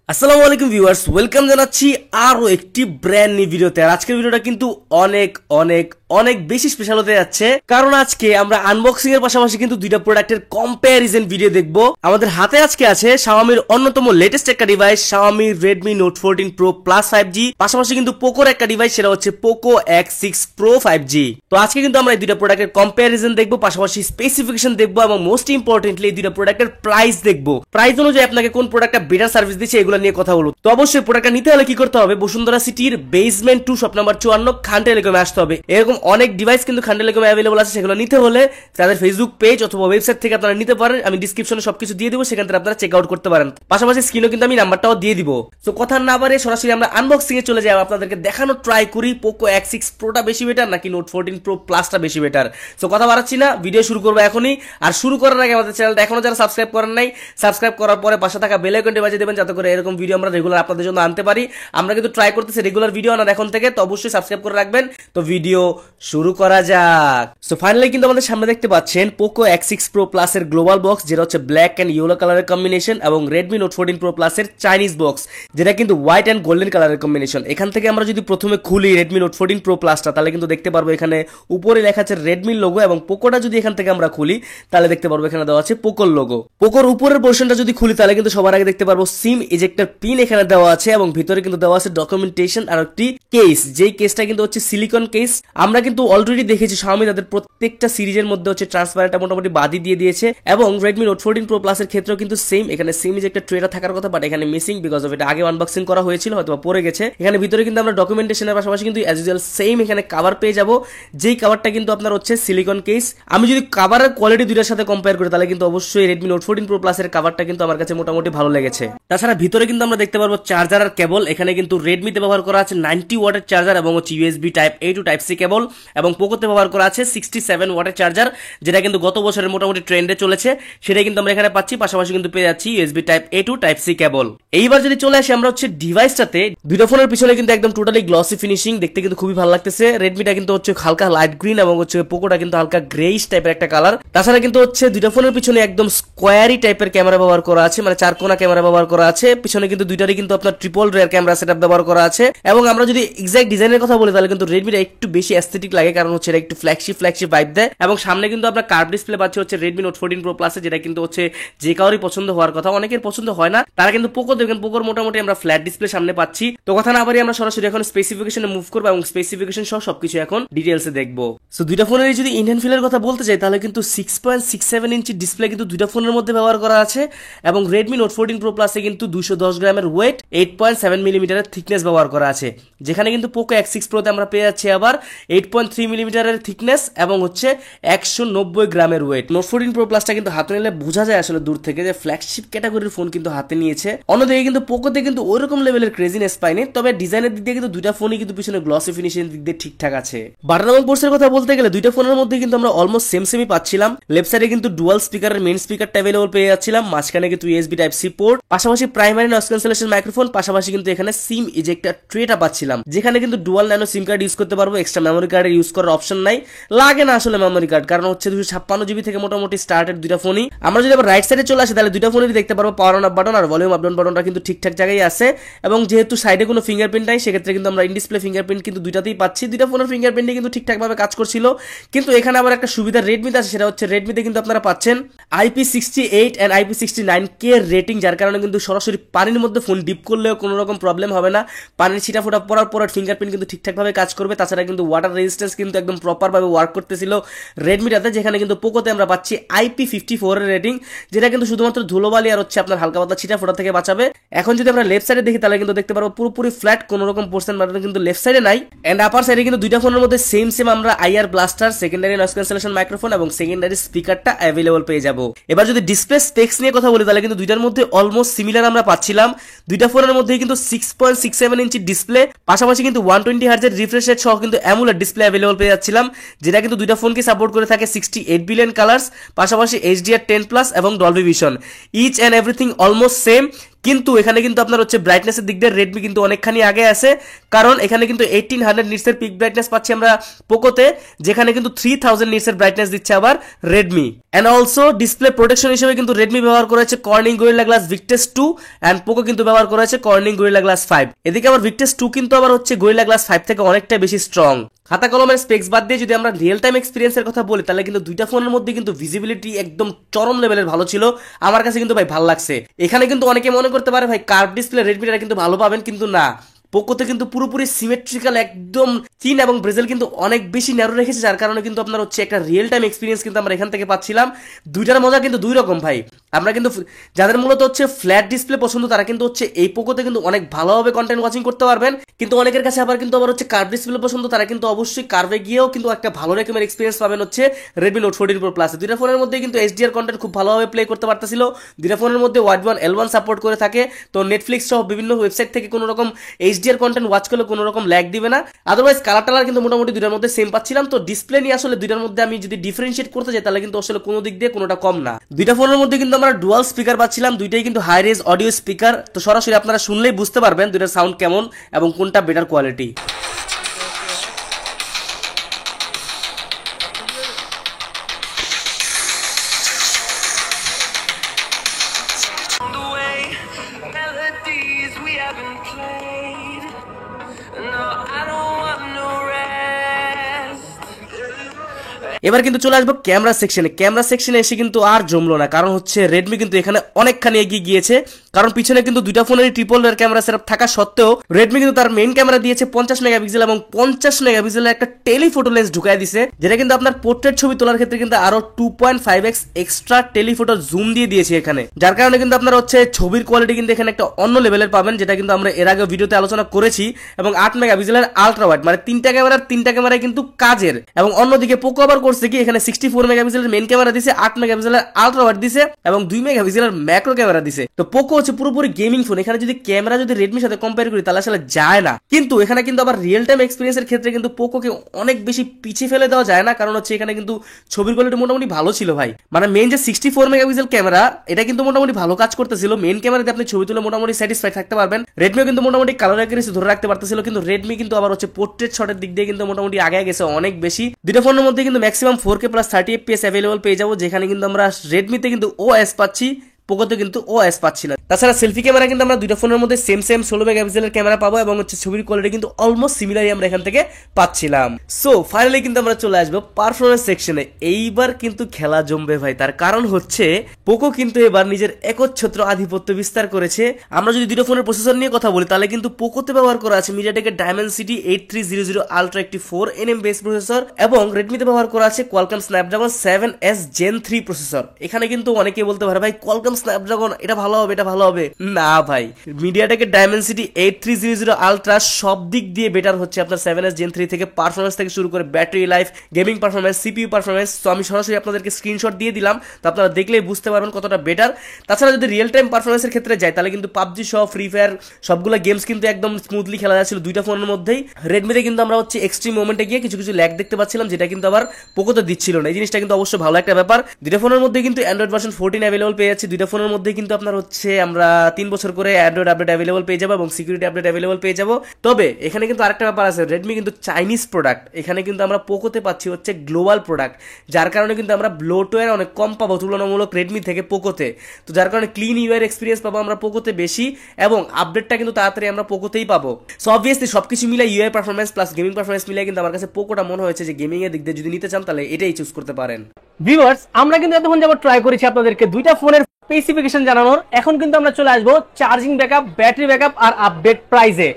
আসসালামু আলাইকুম viewers, welcome জানাচ্ছি আরো একটি ব্র্যান্ড নিউ ভিডিওতে। আর আজকের ভিডিওটা কিন্তু অনেক অনেক অনেক বেশি স্পেশাল হতে যাচ্ছে, কারণ আজকে আমরা আনবক্সিং এর পাশাপাশি কিন্তু দুইটা প্রোডাক্টের কম্প্যারিজন ভিডিও দেখবো। আমাদের হাতে আজকে আছে Xiaomi-র অন্যতম লেটেস্ট একটা device, Xiaomi Redmi Note 14 Pro Plus 5G, পাশাপাশি কিন্তু পোকোর একটা ডিভাইস, সেটা হচ্ছে Poco X6 Pro 5G। তো আজকে কিন্তু আমরা এই দুইটা প্রোডাক্টের কম্প্যারিজন দেখবো, পাশাপাশি স্পেসিফিকেশন দেখবো, এবং মোস্ট ইম্পর্টেন্টলি এই দুইটা প্রোডাক্টের প্রাইস দেখবো। প্রাইস অনুযায়ী আপনাকে কোন প্রোডাক্টটা বেটার সার্ভিস দিচ্ছে এগুলো নিয়ে কথা বলবো। তো অবশ্যই প্রোডাক্টটা নিতে হলে কি করতে হবে, বসুন্ধরা সিটির বেসমেন্ট 2 শপ নাম্বার 54 খান টেলিকমে আসতে হবে। এরকম অনেক ডিভাইস কিন্তু খান টেলিকমে অ্যাভেলেবল আছে, সেগুলো নিতে হলে তাদের ফেসবুক পেজ অথবা ওয়েবসাইট থেকে আপনারা নিতে পারেন। আমি ডিসক্রিপশনে সবকিছু দিয়ে দিব, সেখান থেকে আপনারা চেক আউট করতে পারেন। পাশাপাশি স্ক্রিনেও কিন্তু আমি নাম্বারটাও দিয়ে দিব। তো কথা না বাড়িয়ে সরাসরি আমরা আনবক্সিং এ চলে যাই। আপনাদেরকে দেখানো ট্রাই করি Poco X6 Proটা বেশি বেটার নাকি Note 14 Pro Plusটা বেশি বেটার। তো কথা বাড়াচ্ছি না, ভিডিও শুরু করবো এখনই। আর শুরু করার আগে আমাদের চ্যানেলটা এখনো যারা সাবস্ক্রাইব করেন নাই, সাবস্ক্রাইব করার পরে পাশে থাকা বেল আইকনটি বাজিয়ে দেবেন, যাতে করে এরকম ভিডিও আমরা রেগুলার আপনাদের জন্য আনতে পারি। আমরা কিন্তু ট্রাই করতেছি রেগুলার ভিডিও আনার এখন থেকে, তো অবশ্যই সাবস্ক্রাইব করে রাখবেন। তো ভিডিও শুরু করা যাক। সো ফাইনালি কিন্তু আমাদের সামনে দেখতে পাচ্ছেন Poco X6 Pro Plus এর গ্লোবাল বক্স, যেটা হচ্ছে ব্ল্যাক এন্ড ইয়েলো কালারের কম্বিনেশন, এবং Redmi Note 14 Pro Plus এর চাইনিজ বক্স, যেটা কিন্তু হোয়াইট এন্ড গোল্ডেন কালারের কম্বিনেশন। এখান থেকে আমরা যদি প্রথমে খুলি Redmi Note 14 Pro Plusটা, তাহলে কিন্তু দেখতে পারবো এখানে উপরে লেখা আছে Redmi লোগো, এবং পোকোটা যদি এখান থেকে আমরা খুলি তাহলে দেখতে পারবো এখানে দেওয়া আছে পোকোর লোগো। পোকোর উপরের পোর্শনটা যদি খুলি তাহলে কিন্তু সবার আগে দেখতে পারবো সিম ইজেক্টর পিন এখানে দেওয়া আছে, এবং ভিতরে কিন্তু দেওয়া আছে ডকুমেন্টেশন আর একটি কেস, যেই কেসটা কিন্তু হচ্ছে সিলিকন কেস। আমরা কিন্তু অলরেডি দেখেছি Xiaomi তাদের প্রত্যেকটা সিরিজের মধ্যে হচ্ছে ট্রান্সপারেন্টটা মোটামুটি বাদি দিয়ে দিয়েছে, এবং Redmi Note 14 Pro Plus এর ক্ষেত্রেও কিন্তু সেম। এখানে সিম ইজেক্টর ট্রেটা থাকার কথা, বাট এখানে মিসিং বিকজ অফ এটা আগে আনবক্সিং করা হয়েছিল, হয়তো পড়ে গেছে। এখানে ভিতরে কিন্তু আমরা ডকুমেন্টেশনের পাশাপাশি কিন্তু অ্যাজ ইউজুয়াল সেম এখানে কভার পেয়ে যাবো, যেই কভারটা কিন্তু আপনার হচ্ছে সিলিকন কেস। আমি যদি কভারের কোয়ালিটি দুইটার সাথে কম্পেয়ার করি তাহলে কিন্তু অবশ্যই Redmi Note 14 Pro Plus এর কভারটা কিন্তু আমার কাছে মোটামুটি ভালো লেগেছে। তাছাড়া ভিতরে কিন্তু আমরা দেখতে পারবো চার্জার আর কেবল। এখানে কিন্তু Redmi তে ব্যবহার করা আছে 90 ওয়াটের চার্জার এবং হচ্ছে USB type A to type C cable, এবং পোকোতে ব্যবহার করা আছে 67 ওয়াটের চার্জার, যেটা কিন্তু গত বছরের মোটামুটি ট্রেন্ডে চলেছে, সেটাই কিন্তু আমরা এখানে পাচ্ছি। পাশাপাশি কিন্তু পেয়ে যাচ্ছি USB type A to type C cable. এইবার যদি চলে আসি আমরা হচ্ছে ডিভাইসটাতে, দুইটা ফোনের পিছনে কিন্তু একদম টোটালি গ্লসি ফিনিশিং, দেখতে কিন্তু খুবই ভালো লাগতেছে। রেডমিটা কিন্তু হচ্ছে হালকা লাইট গ্রিন, এবং হচ্ছে পোকোটা কিন্তু হালকা গ্রেইশ টাইপের একটা কালার। তাছাড়া কিন্তু হচ্ছে দুইটা ফোনের পিছনে একদম স্কোয়ারি টাইপের ক্যামেরা ব্যবহার করা আছে, মানে চারকোনা ক্যামেরা ব্যবহার করা আছে। পিছনে কিন্তু দুইটারই কিন্তু আপনার ট্রিপল রেয়ার ক্যামেরা সেটআপ ব্যবহার করা আছে। এবং আমরা যদি এক্সাক্ট ডিজাইনের কথা বলি তাহলে কিন্তু রেডমিটা একটু বেশি অ্যাস্থেটিক লাগে, কারণ হচ্ছে এটা একটু ফ্ল্যাগশিপ ভাইব দেয়। এবং সামনে কিন্তু আমরা কার্ভ ডিসপ্লে পাচ্ছি হচ্ছে Redmi Note 14 Pro Plus এ, যেটা কিন্তু হচ্ছে যে কারোরই পছন্দ হওয়ার কথা। অনেকের পছন্দ হয় না, তারা কিন্তু পোকো দেখবেন, পোকোর মোটামুটি আমরা ফ্ল্যাট ডিসপ্লে সামনে পাচ্ছি। তো কথা না বাড়িয়ে আমরা সরাসরি এখন স্পেসিফিকেশনে মুভ করবো, এবং স্পেসিফিকেশন সহ সবকিছু এখন ডিটেইলসে দেখবো। সো দুইটা ফোনের যদি ইন্ডিয়ান ফিলের কথা বলতে চাই তাহলে কিন্তু 6.67 ইঞ্চি ডিসপ্লে কিন্তু দুইটা ফোনের মধ্যে ব্যবহার করা আছে, এবং Redmi Note 14 Pro Plus এ কিন্তু 210 গ্রামের ওয়েট, 8.7 মিলিমিটারের থিকনেস ব্যবহার করা আছে, যেখানে কিন্তু Poco X6 Pro তে আমরা পেয়ে যাচ্ছি আবার 8.3 মিলিমিটারের থিকনেস এবং হচ্ছে 190 গ্রামের ওয়েট। Note 14 Pro Plus টা কিন্তু হাতে নিলে বোঝা যায় আসলে দূর থেকে যে ফ্ল্যাগশিপ ক্যাটাগরির ফোন কিন্তু হাতে নিয়েছে। অন্যদিকে কিন্তু পোকোতে কিন্তু ওইরকম লেভেলের ক্রেজিনেস পাইনি, তবে ডিজাইনের দিক দিয়ে কিন্তু দুইটা ফোনই কিন্তু পিছনে গ্লসি ফিনিশিং দিক দিয়ে ঠিকঠাক আছে। বাটন এবং পোর্টসের কথা বলতে গেলে দুইটা ফোনের মধ্যে কিন্তু আমরা অলমোস্ট সেমই পাচ্ছিলাম। লেফট সাইডে কিন্তু ডুয়াল স্পিকারের মেইন স্পিকারটা अवेलेबल পেয়ে যাচ্ছিলাম, মাঝখানে কিন্তু USB টাইপ C পোর্ট, পাশাপাশি প্রাইমারি নয়েজ ক্যান্সেলেশন মাইক্রোফোন, পাশাপাশি কিন্তু এখানে সিম ইজেক্টর ট্রেটা পাচ্ছিলাম, যেখানে কিন্তু ডুয়াল ন্যানো সিম কার্ড ইউজ করতে পারবো। এক্সট্রা মেমোরি কার্ডের ইউজ করার অপশন নাই, লাগে না আসলে মেমোরি কার্ড, কারণ হচ্ছে 256 জিবি থেকে মোটামুটি স্টার্টেড দুইটা ফোনই। আমরা যদি আবার রাইট সাইডে চলে আসি তাহলে দুইটা ফোনেরই দেখতে পারবো পাওয়ার অন অফ বাটন আর ভলিউম আপ ডাউন বাটনটা কিন্তু ঠিকঠাক জায়গায় আছে, এবং যেহেতু সাইডে কোনো ফিঙ্গারপ্রিন্ট নাই সেক্ষেত্রে কিন্তু আমরা ইন ডিসপ্লে ফিঙ্গারপ্রিন্ট কিন্তু দুইটাতেই পাচ্ছি। দুইটা ফোনের ফিঙ্গারপ্রিন্টে কিন্তু ঠিকঠাক ভাবে কাজ করছিল, কিন্তু এখানে আবার একটা সুবিধা রেডমিতে আছে, সেটা হচ্ছে রেডমিতে কিন্তু আপনারা পাচ্ছেন IP68 এন্ড IP69K রেটিং, যার কারণে কিন্তু সরাসরি পানির মধ্যে ফোন ডিপ করলেও কোনো রকম প্রবলেম হবে না। পানির ছিটা ফোটা পড়ার পর ফিঙ্গারপ্রিন্ট কিন্তু ঠিকঠাক ভাবে কাজ করবে। তাছাড়া কিন্তু ওয়াটার রেজিস্ট্যান্স কিন্তু একদম প্রপার ভাবে ওয়ার্ক করতেছিল রেডমিটাতে, যেখানে কিন্তু পোকোতে আমরা পাচ্ছি IP54 এর রেটিং, যেটা কিন্তু শুধুমাত্র ধুলোবালি আর হচ্ছে আপনার হালকা পাতলা ছিটা ফোটা থেকে বাঁচাবে। এখন যদি আমরা লেফট সাইডে দেখি তাহলে কিন্তু দেখতে পারবো পুরোপুরি ফ্ল্যাট, কোনো রকম পোর্শন বাটন কিন্তু লেফট সাইডে নাই। এন্ড আপার সাইডে কিন্তু দুইটা ফোনের মধ্যে সেম আমরা IR blaster, secondary noise cancellation microphone এবং সেকেন্ডারি স্পিকারটা अवेलेबल পেয়ে যাবো। এবার যদি ডিসপ্লে স্পেক্স নিয়ে কথা বলি তাহলে কিন্তু দুইটার মধ্যে অলমোস্ট সিমিলার আমরা পাচ্ছিলাম। দুইটা ফোনের মধ্যে কিন্তু 6.67 ইঞ্চি ডিসপ্লে, পাশাপাশি কিন্তু 120 হার্জ এর রিফ্রেশ রেট সহ কিন্তু অ্যামোলেড ডিসপ্লে अवेलेबल পেয়ে যাচ্ছিলাম, যেটা কিন্তু দুইটা ফোনকে সাপোর্ট করে থাকে 68 বিলিয়ন কালার্স, পাশাপাশি HDR10+ এবং Dolby vision. Each and everything almost same. কিন্তু এখানে কিন্তু আপনার হচ্ছে ব্রাইটনেসের দিক দিয়ে রেডমি কিন্তু অনেকখানি আগে আছে, কারণ এখানে কিন্তু 1800 নিটসের পিক ব্রাইটনেস পাচ্ছি আমরা পোকোতে, যেখানে কিন্তু 3000 নিটসের ব্রাইটনেস দিচ্ছে আবার Redmi. And also display protection হিসেবে কিন্তু রেডমি ব্যবহার করেছে Corning Gorilla Glass Victus 2 and Poco কিন্তু ব্যবহার করেছে কর্নিং গরিলা গ্লাস 5। এদিকে আবার ভিক্টাস 2 কিন্তু আবার হচ্ছে গরিলা গ্লাস 5 থেকে অনেকটা বেশি স্ট্রং। খাতা কলমের স্পেক্স বাদ দিয়ে যদি আমরা রিয়েল টাইম এক্সপিরিয়েন্সের কথা বলি, তাহলে কিন্তু দুইটা ফোনের মধ্যে কিন্তু ভিজিবিলিটি একদম চরম লেভেলের ভালো ছিল। আমার কাছে কিন্তু ভাই ভালো লাগছে। এখানে কিন্তু অনেকে মনে করতে পারে ভাই কার্ভ ডিসপ্লে রেডমিটা কিন্তু ভালো পাবেন, কিন্তু না, পোকোতে কিন্তু পুরোপুরি সিমেট্রিক্যাল একদম চিন এবং ব্রেজেল কিন্তু অনেক বেশি ন্যারো রেখেছে, যার কারণে কিন্তু আপনার হচ্ছে একটা রিয়েল টাইম এক্সপিরিয়েন্স কিন্তু আমরা এখান থেকে পাচ্ছিলাম। দুইটার মজা কিন্তু দুই রকম ভাই। আমরা কিন্তু যাদের মূলত হচ্ছে ফ্ল্যাট ডিসপ্লে পছন্দ, তারা কিন্তু হচ্ছে এই পোকোতে কিন্তু অনেক ভালোভাবে কন্টেন্ট ওয়াচিং করতে পারবেন। কিন্তু অনেকের কাছে আবার কিন্তু আবার হচ্ছে কার্ভ ডিসপ্লে পছন্দ, তারা কিন্তু অবশ্যই কার্ভে গিয়েও কিন্তু একটা ভালো রকমের এক্সপিরিয়েন্স পাবেন হচ্ছে রেডমি নোট 14 প্রো প্লাসে। দুইটা ফোনের মধ্যে কিন্তু এইচডিআর কন্টেন্ট খুব ভালোভাবে প্লে করতে পারতেছিল। দুইটা ফোনের মধ্যে ওয়াইড ওয়ান L1 সাপোর্ট করে থাকে, তো নেটফ্লিক্স সহ বিভিন্ন ওয়েবসাইট থেকে কোনো রকম এইচডিআর কন্টেন্ট ওয়াচ করলে কোনো রকম ল্যাগ দিবে না। আদারওয়াইজ কালার টালার কিন্তু মোটামুটি দুইটার মধ্যে সেম পাচ্ছিলাম। তো ডিসপ্লে নিয়ে আসলে দুইটার মধ্যে আমি যদি ডিফারেন্সিয়েট করতে যাই, তাহলে কিন্তু আসলে কোনো দিক দিয়ে কোনোটা কম না। দুইটা ফোনের মধ্যে কিন্তু আমরা ডুয়াল স্পিকার পাচ্ছিলাম, দুইটাই কিন্তু হাই রেজ অডিও স্পিকার। তো সরাসরি আপনারা শুনলেই বুঝতে পারবেন দুইটার সাউন্ড কেমন এবং কোনটা বেটার কোয়ালিটি। এবার কিন্তু চলে আসবো ক্যামেরা সেকশনে। ক্যামেরা সেকশনে এসে কিন্তু আর জমলো না, কারণ হচ্ছে রেডমি কিন্তু এখানে অনেকখানি এগিয়ে গিয়েছে। কারণ পিছনে কিন্তু দুইটা ফোনের ট্রিপল লেয়ার ক্যামেরা সেটআপ থাকা সত্ত্বেও রেডমি কিন্তু তার মেইন ক্যামেরা দিয়েছে 50 মেগাপিক্সেল এবং 50 মেগাপিক্সেলের একটা টেলিফোটো লেন্স ঢুকাই দিছে, যেটা কিন্তু আপনার পোর্ট্রেট ছবি তোলার ক্ষেত্রে কিন্তু আরো 2.5x এক্সট্রা টেলিফোটো জুম দিয়ে দিয়েছে এখানে, যার কারণে কিন্তু আপনার হচ্ছে ছবির কোয়ালিটি কিন্তু এখানে একটা অন্য লেভেলের পাবেন, যেটা কিন্তু আমরা এর আগে ভিডিওতে আলোচনা করেছি। এবং 8 মেগাপিক্সেলের আলট্রা ওয়াইড, মানে তিনটা ক্যামেরায় কিন্তু কাজের। এবং অন্যদিকে পোকো আবার করছে কি, এখানে 64 মেগাপিক্সেলের মেইন ক্যামেরা দিছে, 8 মেগাপিক্সেলের আলট্রা ওয়াইড দিছে এবং 2 মেগাপিক্সেলের ম্যাক্রো ক্যামেরা দিছে। তো পোকো হচ্ছে পুরোপুরি গেমিং ফোন। এখানে যদি ক্যামেরা যদি রেডমির সাথে কম্পেয়ার করি, তাহলে আসলে যায় না। কিন্তু এখানে কিন্তু আবার রিয়েল টাইম এক্সপিরিয়েন্সের ক্ষেত্রে কিন্তু পোকোকে অনেক বেশি পিছিয়ে ফেলে দেওয়া যায় না, কারণ হচ্ছে এখানে কিন্তু ছবির কোয়ালিটি মোটামুটি ভালো ছিল ভাই। মানে মেইন যে 64 মেগাপিক্সেল ক্যামেরা, এটা কিন্তু মোটামুটি ভালো কাজ করতেছিল। মেইন ক্যামেরাতে আপনি ছবি তুলে মোটামুটি স্যাটিসফাইড থাকতে পারবেন। রেডমিও কিন্তু মোটামুটি কালার অ্যাকুরেসি ধরে রাখতে পারতেছিল, কিন্তু রেডমি কিন্তু আবার হচ্ছে পোর্ট্রেট শটের দিক দিয়ে কিন্তু মোটামুটি আগে গেছে অনেক বেশি। দুটো ফোনের মধ্যে কিন্তু maximum 4K plus 30 FPS available পেয়ে যাবো, যেখানে কিন্তু আমরা রেডমিতে কিন্তু OS পাচ্ছি, পোকোতে কিন্তু OS পাচ্ছি না। তাছাড়া সেলফি ক্যামেরা কিন্তু আমরা দুইটা ফোনের মধ্যে সেম 16 মেগাপিক্সেলের ক্যামেরা পাবো এবং হচ্ছে ছবির কোয়ালিটি কিন্তু অলমোস্ট সিমিলারই আমরা এখান থেকে পাচ্ছিলাম। সো ফাইনালি কিন্তু আমরা চলে আসবো পারফরমেন্স সেকশনে। এইবার কিন্তু খেলা জমবে ভাই, তার কারণ হচ্ছে পোকো কিন্তু এবার নিজের একচ্ছত্র আধিপত্য বিস্তার করেছে। আমরা যদি দুটো ফোনের প্রসেসর নিয়ে কথা বলি, তাহলে কিন্তু পোকোতে ব্যবহার করা আছে মিডিয়াটেকের ডায়মেনসিটি 8300 আলট্রা একটি 4nm বেস প্রসেসর এবং রেডমিতে ব্যবহার করা আছে Qualcomm Snapdragon 7s Gen 3 processor. এখানে কিন্তু অনেকে বলতে পারে ভাই কোয়ালকম স্ন্যাপড্রাগন এটা ভালো হবে, এটা ভালো হবে না ভাই। মিডিয়াটেকের ডায়মেনসিটি 8300 আলট্রা সব দিক দিয়ে বেটার হচ্ছে আপনার 7s Gen 3 থেকে। পারফরমেন্স থেকে শুরু করে battery life, gaming performance, CPU performance, তো আমি সরাসরি আপনাদেরকে স্ক্রিনশট দিয়ে দিলাম, তো আপনারা দেখলেই বুঝতে পারবেন কতটা বেটার। তাছাড়া যদি রিয়েল টাইম পারফরমেন্সের ক্ষেত্রে যায়, তাহলে কিন্তু পাবজি সহ ফ্রি ফায়ার সবগুলো গেমস কিন্তু একদম স্মুথলি খেলা যাচ্ছিল দুইটা ফোনের মধ্যেই। রেডমিতে কিন্তু আমরা হচ্ছে এক্সট্রিম মোমেন্টে গিয়ে কিছু কিছু ল্যাগ দেখতে পাচ্ছিলাম, যেটা কিন্তু আবার পোকোতে দিচ্ছিল না। এই জিনিসটা কিন্তু অবশ্যই ভালো একটা ব্যাপার। দুইটা ফোনের মধ্যে কিন্তু অ্যান্ড্রয়েড ভার্সন 14 অ্যাভেলেবল পেয়ে যাচ্ছে। দুইটা ফোনের মধ্যে কিন্তু আপনার হচ্ছে আমরা 3 বছর করে অ্যান্ড্রয়েড আপডেট অ্যাভেলেবল পেয়ে যাবো এবং সিকিউরিটি আপডেট অ্যাভেলেবল পেয়ে যাবো। তবে এখানে কিন্তু আরেকটা ব্যাপার আছে, রেডমি কিন্তু চাইনিজ প্রোডাক্ট, এখানে কিন্তু আমরা পোকোতে পাচ্ছি হচ্ছে গ্লোবাল প্রোডাক্ট, যার কারণে কিন্তু আমরা ব্লোটওয়্যার অনেক কম পাবো তুলনামূলক রেডমি থেকে পোকোতে। তো যার কারণে ক্লিন ইউআই এক্সপিরিয়েন্স পাবো আমরা পোকোতে বেশি এবং আপডেটটা কিন্তু তাড়াতাড়ি আমরা পোকোতেই পাবো। সো অবভিয়াসলি সবকিছু মিলে UI performance plus gaming performance মিলে কিন্তু আমার কাছে পোকোটা মনে হয়েছে যে গেমিং এর দিক দিয়ে যদি নিতে চান, তাহলে এটাই চুজ করতে পারেন। ভিউয়ার্স, আমরা কিন্তু এতক্ষণ যাবত ট্রাই করেছি আপনাদেরকে দুইটা ফোনের স্পেসিফিকেশন জানানোর। এখন কিন্তু আমরা চলে আসবো চার্জিং ব্যাকআপ, ব্যাটারি ব্যাকআপ আর আপডেট প্রাইসে।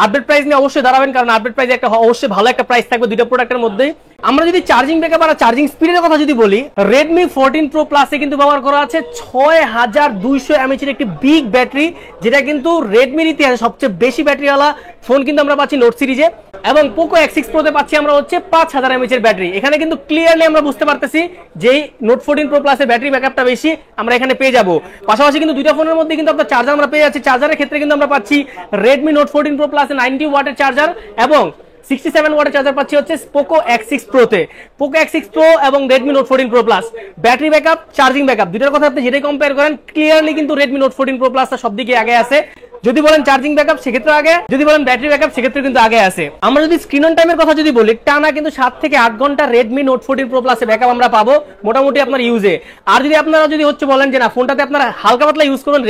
আপডেট প্রাইস নিয়ে অবশ্যই দাঁড়াবেন, কারণ আপডেট প্রাইসে একটা অবশ্যই ভালো একটা প্রাইস থাকবে দুইটা প্রোডাক্টের মধ্যেই। আমরা যদি চার্জিং ব্যাকআপ আর চার্জিং স্পিডের কথা যদি বলি, Redmi 14 Pro Plus-এ কিন্তু ব্যবহার করা আছে 6200 mAh এর একটি বিগ ব্যাটারি, যেটা কিন্তু রেডমির ইতিহাসে সবচেয়ে বেশি ব্যাটারিওয়ালা ফোন কিন্তু আমরা পাচ্ছি নোট সিরিজে। এবং পোকো X6 Pro তে পাচ্ছি আমরা হচ্ছে 5000 mAh এর ব্যাটারি। এখানে কিন্তু ক্লিয়ারলি আমরা বুঝতে পারতেছি যে নোট 14 Pro Plus এর ব্যাটারি ব্যাকআপটা বেশি আমরা এখানে পেয়ে যাব। পাশাপাশি কিন্তু দুইটা ফোনের মধ্যে কিন্তু আপনার চার্জার আমরা পেয়ে যাচ্ছি। চার্জারের ক্ষেত্রে কিন্তু আমরা পাচ্ছি Redmi Note 14 Pro Plus এ 90 ওয়াটের চার্জার এবং 67 ওয়াটের চার্জার পাচ্ছি হচ্ছে পোকো X6 Pro তে। পোকো X6 Pro এবং Redmi Note 14 Pro Plus, battery backup, charging backup দুইটার কথা আপনি যেটাই কম্পেয়ার করেন ক্লিয়ারলি কিন্তু Redmi Note 14 Pro Plus সব দিকে আগে আছে। যদি বলেন চার্জিং ব্যাকআপ সেক্ষেত্রে আগে, যদি বলেন ব্যাটারি ব্যাকআপ সেক্ষেত্রে কিন্তু আগে আছে। আমরা যদি স্ক্রিন অন টাইমের কথা যদি বলি, টানা কিন্তু 7 থেকে 8 ঘন্টা Redmi Note 14 Pro Plus এ ব্যাকআপ আমরা পাবো মোটামুটি আপনার ইউজে। আর যদি আপনারা যদি হচ্ছে বলেন যে না ফোনটাতে আপনারা হালকা পাতলা ইউজ করবেন,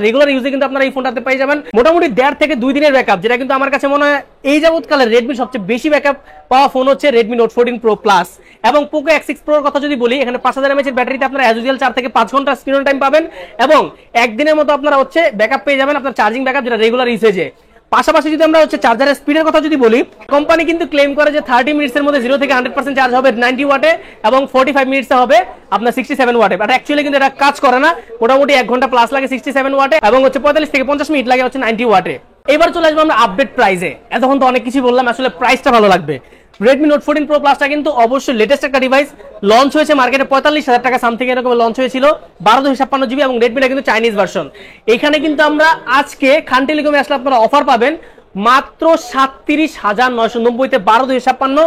রেগুলার ইউজে কিন্তু আপনারা এই ফোনটাতে পেয়ে যাবেন মোটামুটি 1.5 থেকে 2 দিনের ব্যাকআপ, যেটা কিন্তু আমার কাছে মনে হয় এই যাবৎকালে রেডমি সবচেয়ে বেশি ব্যাকআপ পাওয়া ফোন হচ্ছে Redmi Note 14 Pro Plus। এবং পোকো X6 Pro এর কথা যদি বলি, এখানে 5000 mAh এর ব্যাটারিতে আপনারা অ্যাজ ইউজুয়াল 4 থেকে 5 ঘন্টা স্ক্রিন অন টাইম পাবেন এবং একদিনের মতো আপনারা হচ্ছে ব্যাকআপ পেয়ে যাবেন আপনার চার্জিং ব্যাকআপ, যেটা রেগুলার ইউজেজে। পাশাপাশি যদি আমরা হচ্ছে চার্জারের স্পিডের কথা যদি বলি, কোম্পানি কিন্তু ক্লেম করে যে 30 মিনিটসের মধ্যে 0 থেকে 100% চার্জ হবে 90 ওয়াটে এবং 45 মিনিটসে হবে আপনার 67 ওয়াটে। বাট অ্যাকচুয়ালি কিন্তু এটা কাজ করে না, মোটামুটি 1 ঘন্টা প্লাস লাগে 67 ওয়াটে এবং হচ্ছে 45 থেকে 50 মিনিট লাগে হচ্ছে 90 ওয়াটে। এবার চলে আসবো আমরা আপডেট প্রাইসে। এতক্ষণ তো অনেক কিছু বললাম, আসলে প্রাইসটা ভালো লাগবে। Redmi Note 14 Pro Plus টা কিন্তু অবশ্যই লেটেস্ট একটা ডিভাইস, লঞ্চ হয়েছে মার্কেটে 45,000 টাকা সামথিং এরকম লঞ্চ হয়েছিল, 1256 জিবি এবং রেডমিটা কিন্তু চাইনিজ ভার্সন। এখানে কিন্তু আমরা আজকে খান টেলিকমে আসলে আপনারা অফার পাবেন মাত্র 37,990 তে 12,256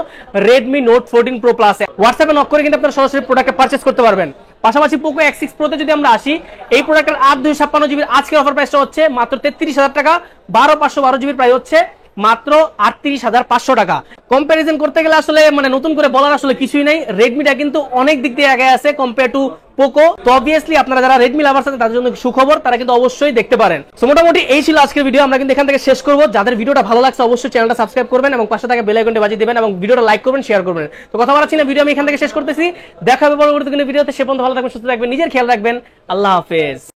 Redmi Note 14 Pro Plus এ। হোয়াটসঅ্যাপে নক করে কিন্তু আপনারা সরাসরি প্রোডাক্টটা পারচেজ করতে পারবেন। পাশাপাশি পোকো X6 Pro তে যদি আমরা আসি, এই প্রোডাক্টের 8,256 জিবির আজকের অফার প্রাইসটা হচ্ছে মাত্র 33,000 টাকা, 12,512 জিবির প্রাইস হচ্ছে মাত্র 38,500 টাকা। কম্পারিজন করতে গেলে আসলে মানে নতুন করে বলার আসলে কিছুই নাই, রেডমিটা কিন্তু অনেক দিক দিয়ে আগে আছে কম্পেয়ার টু পোকো। তো অবভিয়াসলি আপনারা যারা রেডমি লাভার আছেন তাদের জন্য সুখবর, তারা কিন্তু অবশ্যই দেখতে পারেন। সো মোটামুটি এই ছিল আজকের ভিডিও, আমরা কিন্তু এখান থেকে শেষ করব। যাদের ভিডিওটা ভালো লাগছে অবশ্যই চ্যানেলটা সাবস্ক্রাইব করবেন এবং পাশে থাকা বেল আইকনটা বাজিয়ে দিবেন এবং ভিডিওটা লাইক করবেন, শেয়ার করবেন। তো কথা বলাচ্ছি না, ভিডিও আমি এখান থেকে শেষ করতেছি। দেখা হবে পরবর্তী কোনো ভিডিওতে। সে পর্যন্ত ভালো থাকবেন, সুস্থ থাকবেন, নিজের খেয়াল রাখবেন। আল্লাহ হাফেজ।